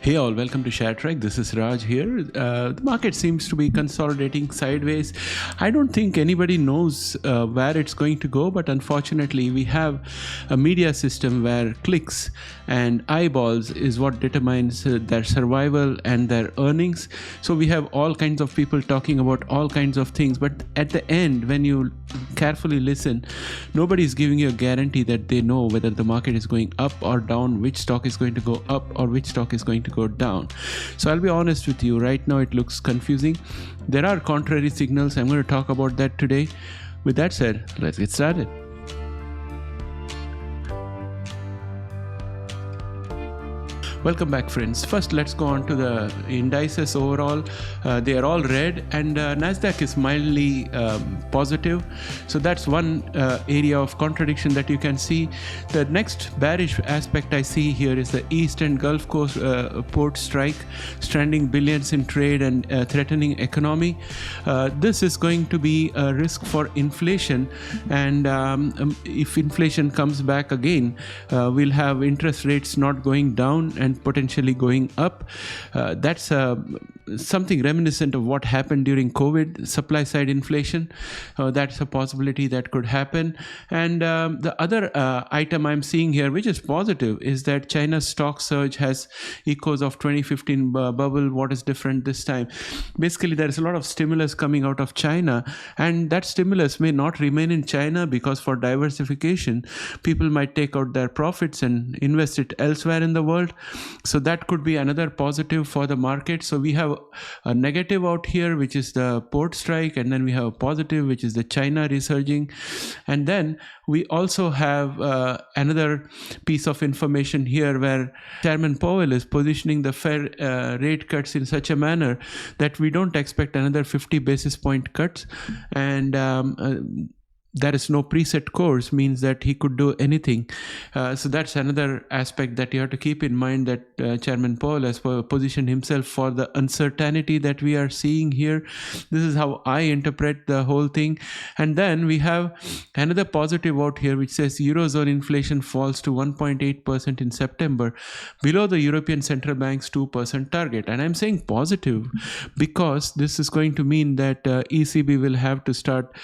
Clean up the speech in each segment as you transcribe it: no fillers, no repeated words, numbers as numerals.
Hey all, welcome to ShareTreck. This is Raj here. The market seems to be consolidating sideways. I don't think anybody knows where it's going to go, but unfortunately we have a media system where clicks and eyeballs is what determines their survival and their earnings. So we have all kinds of people talking about all kinds of things, but at the end, when you carefully listen, nobody is giving you a guarantee that they know whether the market is going up or down, which stock is going to go up or which stock is going to go down. So I'll be honest with you, right now it looks confusing. There are contrary signals. I'm going to talk about that today. With that said, let's get started. Welcome back, friends. First, let's go on to the indices overall. They are all red, and Nasdaq is mildly positive. So that's one area of contradiction that you can see. The next bearish aspect I see here is the East and Gulf Coast port strike, stranding billions in trade and threatening economy. This is going to be a risk for inflation, and if inflation comes back again, we'll have interest rates not going down and potentially going up. That's something reminiscent of what happened during COVID, supply side inflation. That's a possibility that could happen. And the other item I'm seeing here, which is positive, is that China's stock surge has echoes of 2015 bubble. What is different this time? Basically, there is a lot of stimulus coming out of China, and that stimulus may not remain in China because for diversification, people might take out their profits and invest it elsewhere in the world. So that could be another positive for the market. So we have a negative out here, which is the port strike, and then we have a positive, which is the China resurging. And then we also have another piece of information here where Chairman Powell is positioning the Fed rate cuts in such a manner that we don't expect another 50 basis point cuts. And there is no preset course, means that he could do anything. So that's another aspect that you have to keep in mind, that Chairman Powell has positioned himself for the uncertainty that we are seeing here. This is how I interpret the whole thing. And then we have another positive out here, which says Eurozone inflation falls to 1.8% in September, below the European Central Bank's 2% target. And I'm saying positive because this is going to mean that ECB will have to start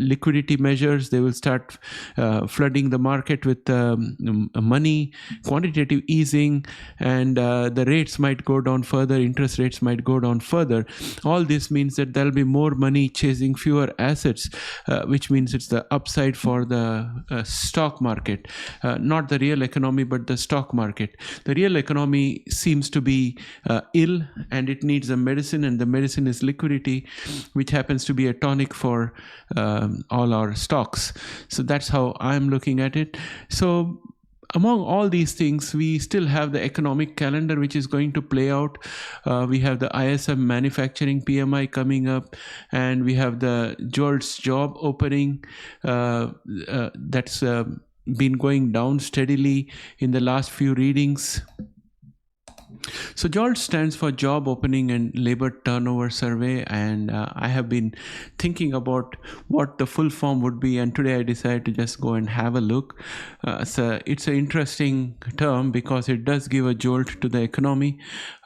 liquidity measures. They will start flooding the market with money, quantitative easing, and the rates might go down further, interest rates might go down further. All this means that there'll be more money chasing fewer assets, which means it's the upside for the stock market, not the real economy, but the stock market. The real economy seems to be ill, and it needs a medicine, and the medicine is liquidity, which happens to be a tonic for all our stocks. So that's how I'm looking at it. So among all these things, we still have the economic calendar, which is going to play out. We have the ISM manufacturing PMI coming up, and we have the JOLTS job opening that's been going down steadily in the last few readings. So JOLTS stands for Job Opening and Labor Turnover Survey, and I have been thinking about what the full form would be, and today I decided to just go and have a look. So it's an interesting term because it does give a jolt to the economy.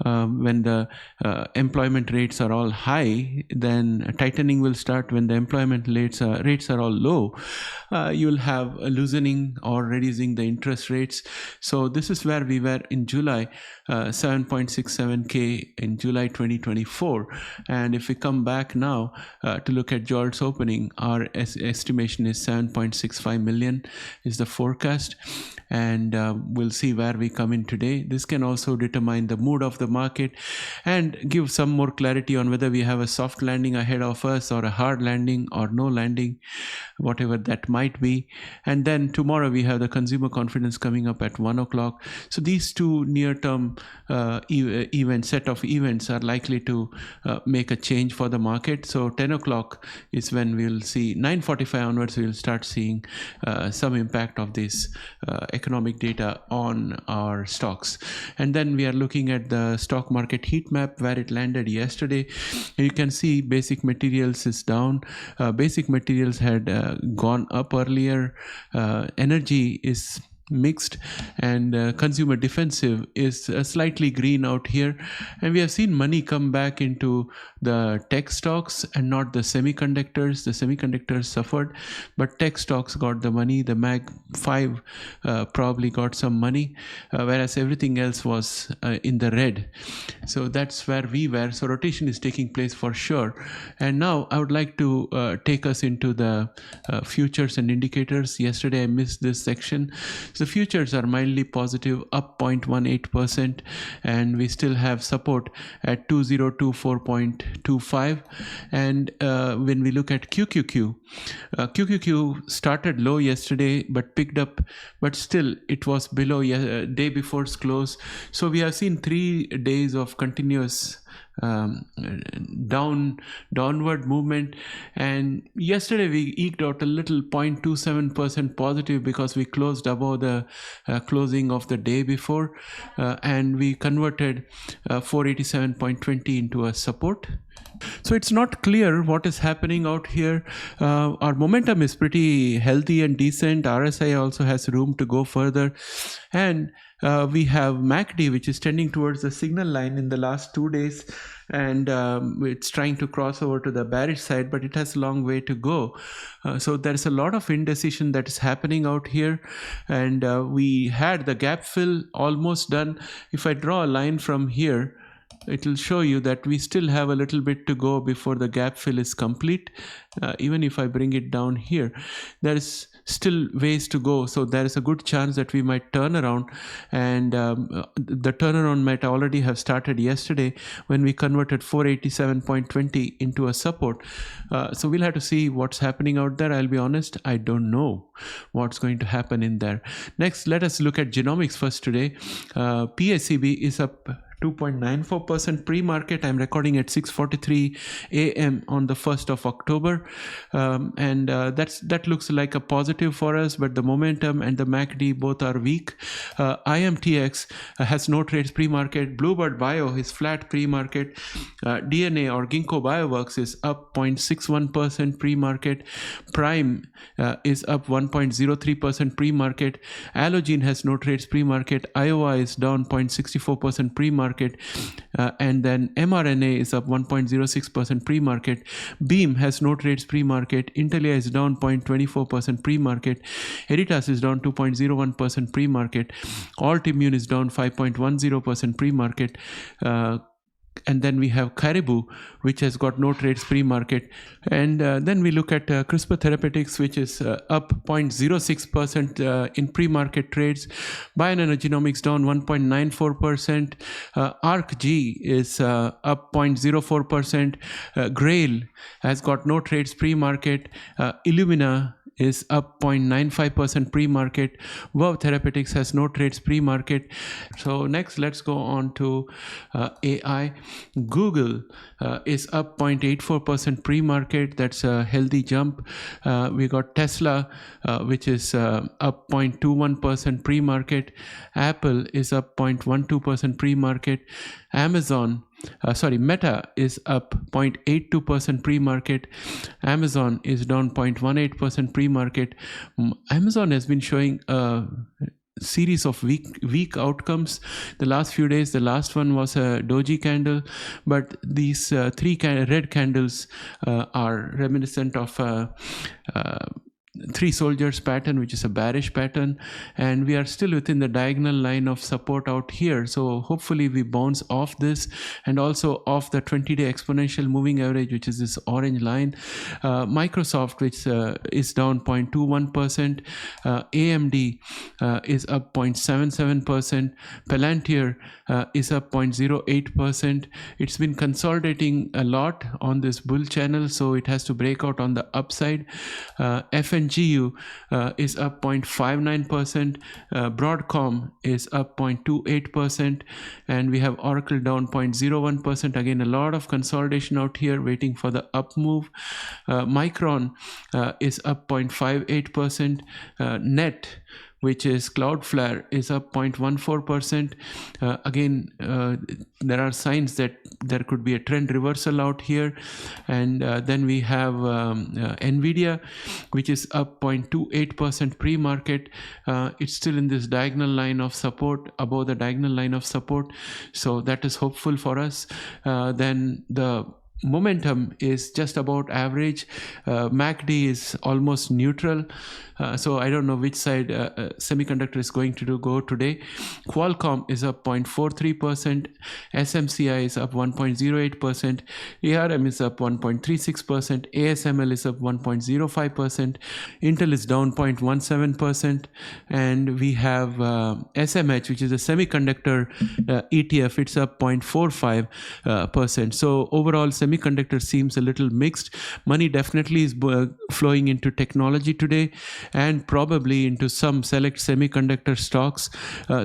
When the employment rates are all high, then tightening will start. When the employment rates are all low, you'll have a loosening or reducing the interest rates. So this is where we were in July. 7.67K in July 2024, and if we come back now to look at JOLTS opening, our estimation is 7.65 million is the forecast, and we'll see where we come in today. This can also determine the mood of the market and give some more clarity on whether we have a soft landing ahead of us or a hard landing or no landing, whatever that might be. And then tomorrow we have the consumer confidence coming up at 1 o'clock. So these two near-term set of events are likely to make a change for the market. So 10 o'clock is when we'll see, 9:45 onwards we'll start seeing some impact of this economic data on our stocks. And then we are looking at the stock market heat map where it landed yesterday. You can see basic materials is down. Basic materials had gone up earlier. Energy is mixed, and consumer defensive is slightly green out here. And we have seen money come back into the tech stocks and not the semiconductors. The semiconductors suffered, but tech stocks got the money. The Mag 5 probably got some money, whereas everything else was in the red. So that's where we were. So rotation is taking place for sure. And now I would like to take us into the futures and indicators. Yesterday I missed this section. So futures are mildly positive, up 0.18%, and we still have support at 2024.25. And when we look at QQQ, QQQ started low yesterday but picked up, but still it was below day before's close. So we have seen 3 days of continuous downward movement, and yesterday we eked out a little 0.27% positive because we closed above the closing of the day before, and we converted 487.20 into a support. So it's not clear what is happening out here. Our momentum is pretty healthy and decent. RSI also has room to go further, and we have MACD, which is tending towards the signal line in the last 2 days, and it's trying to cross over to the bearish side, but it has a long way to go. So there's a lot of indecision that is happening out here, and we had the gap fill almost done. If I draw a line from here, it will show you that we still have a little bit to go before the gap fill is complete. Even if I bring it down here, there is still ways to go. So there is a good chance that we might turn around, and the turnaround might already have started yesterday when we converted 487.20 into a support. So we'll have to see what's happening out there. I'll be honest, I don't know what's going to happen in there. Next, let us look at genomics first today. PACB is up 2.94% pre-market. I'm recording at 6:43 a.m. on the 1st of October, and that looks like a positive for us, but the momentum and the MACD both are weak. IMTX has no trades pre-market. Bluebird Bio is flat pre-market. DNA or Ginkgo Bioworks is up 0.61% pre-market. Prime is up 1.03% pre-market. Allogene has no trades pre-market. Iowa is down 0.64% pre-market. And then mRNA is up 1.06% pre-market. Beam has no trades pre-market. Intelia is down 0.24% pre-market. Editas is down 2.01% pre-market. Altimmune is down 5.10% pre-market. And then we have Caribou, which has got no trades pre-market. And then we look at CRISPR Therapeutics, which is up 0.06% in pre-market trades. Bionanogenomics down 1.94%. ARC-G is up 0.04%. Grail has got no trades pre-market. Illumina is up 0.95% pre-market. Verve Therapeutics has no trades pre-market. So next, let's go on to AI. Google is up 0.84% pre-market. That's a healthy jump. We got Tesla, which is up 0.21% pre-market. Apple is up 0.12% pre-market. Meta is up 0.82% pre-market. Amazon is down 0.18% pre-market. Amazon has been showing a series of weak outcomes the last few days. The last one was a doji candle, but these three red candles are reminiscent of three soldiers pattern, which is a bearish pattern, and we are still within the diagonal line of support out here. So hopefully we bounce off this and also off the 20-day exponential moving average, which is this orange line. Microsoft, which is down 0.21%. AMD is up 0.77%. Palantir is up 0.08%. It's been consolidating a lot on this bull channel, so it has to break out on the upside. FNGU is up 0.59%. Broadcom is up 0.28%, and we have Oracle down 0.01%. Again, a lot of consolidation out here waiting for the up move. Micron is up 0.58%. Net which is Cloudflare, is up 0.14%. Again, there are signs that there could be a trend reversal out here. And then we have Nvidia, which is up 0.28% pre-market. It's still in this diagonal line of support, above the diagonal line of support, so that is hopeful for us. Then the momentum is just about average. MACD is almost neutral. So I don't know which side semiconductor is going to go today. Qualcomm is up 0.43%. SMCI is up 1.08%. ARM is up 1.36%. ASML is up 1.05%. Intel is down 0.17%. And we have SMH, which is a semiconductor ETF. It's up 0.45%. So overall, semiconductor seems a little mixed. Money definitely is flowing into technology today, and probably into some select semiconductor stocks.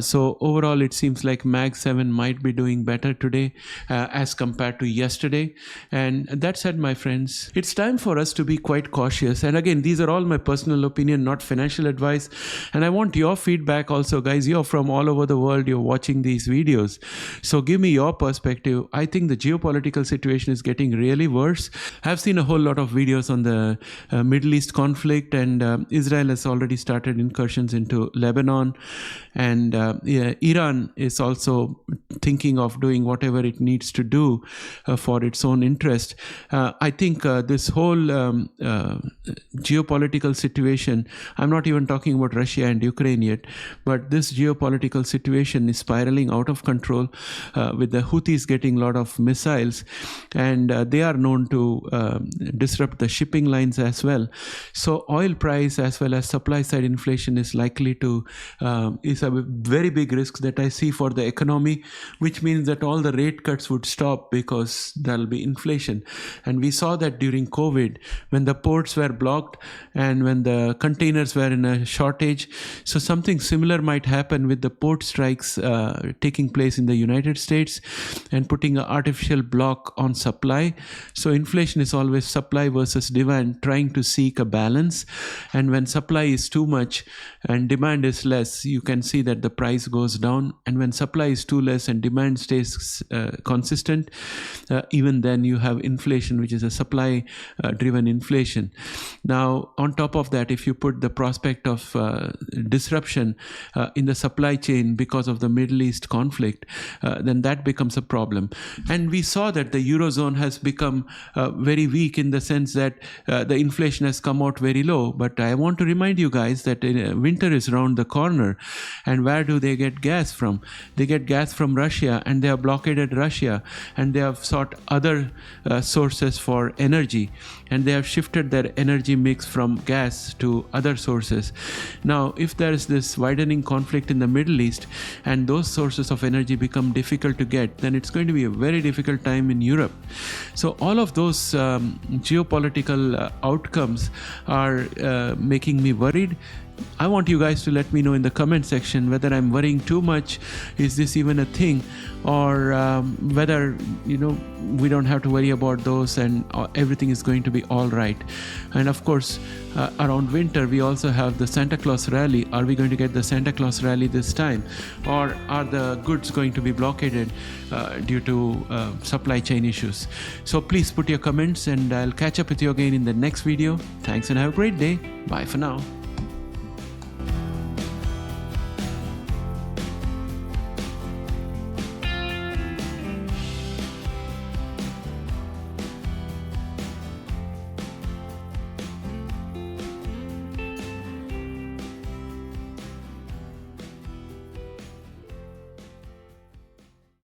So overall, it seems like Mag 7 might be doing better today as compared to yesterday. And that said, my friends, it's time for us to be quite cautious. And again, these are all my personal opinion, not financial advice. And I want your feedback also, guys. You're from all over the world. You're watching these videos. So give me your perspective. I think the geopolitical situation is getting really worse. I've seen a whole lot of videos on the Middle East conflict, and Israel has already started incursions into Lebanon, and Iran is also thinking of doing whatever it needs to do for its own interest. I think this whole geopolitical situation, I'm not even talking about Russia and Ukraine yet, but this geopolitical situation is spiraling out of control with the Houthis getting a lot of missiles, and they are known to disrupt the shipping lines as well. So oil price as well as supply side inflation is likely to is a very big risk that I see for the economy, which means that all the rate cuts would stop because there will be inflation. And we saw that during COVID, when the ports were blocked and when the containers were in a shortage. So something similar might happen with the port strikes taking place in the United States and putting an artificial block on supply. So inflation is always supply versus demand, trying to seek a balance. And when supply is too much and demand is less, you can see that the price goes down. And when supply is too less and demand stays consistent, even then you have inflation, which is a supply driven inflation. Now, on top of that, if you put the prospect of disruption in the supply chain because of the Middle East conflict, then that becomes a problem. And we saw that the Eurozone has become very weak in the sense that the inflation has come out very low. But I want to remind you guys that winter is around the corner. And where do they get gas from? They get gas from Russia, and they have blockaded Russia, and they have sought other sources for energy, and they have shifted their energy mix from gas to other sources. Now, if there is this widening conflict in the Middle East and those sources of energy become difficult to get, then it's going to be a very difficult time in Europe. So all of those geopolitical outcomes are making me worried. I want you guys to let me know in the comment section whether I'm worrying too much. Is this even a thing? Or whether, we don't have to worry about those and everything is going to be all right. And of course, around winter, we also have the Santa Claus rally. Are we going to get the Santa Claus rally this time? Or are the goods going to be blockaded due to supply chain issues? So please put your comments, and I'll catch up with you again in the next video. Thanks and have a great day. Bye for now.